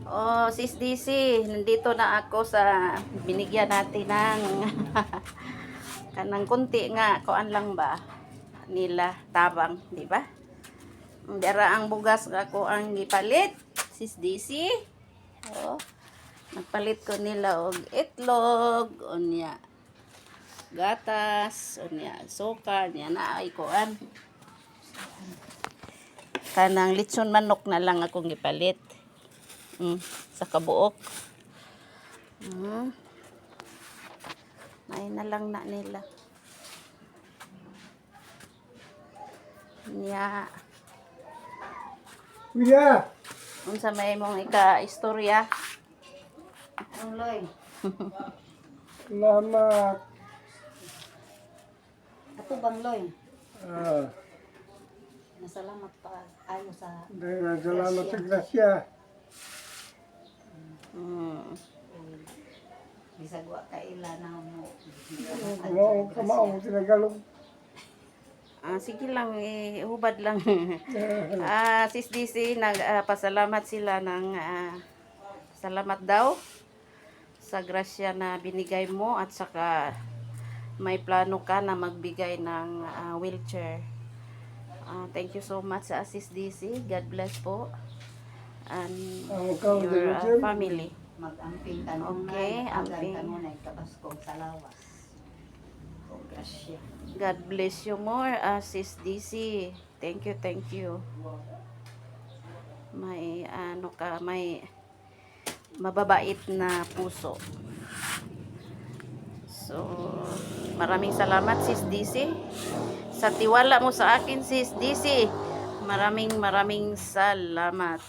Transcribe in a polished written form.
Oh, Sis DC, nandito na ako sa binigyan natin ng kanang kunti nga, kuan lang ba nila tabang, di ba? Dara ang bugas nga ako ang gipalit, Sis DC. Oh, nagpalit ko nila og itlog, unya gatas, unya suka, niya na ay kuan. Kanang litson manok na lang akong gipalit. Sa kabuok. Ay na lang na nila. Nya. Kuya! Unsa may mong ika-istorya? Ang Loy, Salamat. ato bang Loy? Ah, Nasalamat pa ayo sa dahil salamat sa grasya. bisag wa kaila na mo. Kamao tinagalog. Sige lang, hubad lang. Sis DC, pasalamat sila ng salamat daw sa grasya na binigay mo at saka may plano ka na magbigay ng wheelchair. Thank you so much sa Sis DC. God bless po. And your family. Mag-amping tanong Okay, na, amping. tanong na kabaskog sa lawas. O grasya. God bless you more, Sis DC. Thank you, thank you. May may mababait na puso. So, maraming salamat, Sis DC. Sa tiwala mo sa akin, Sis DC. Maraming salamat.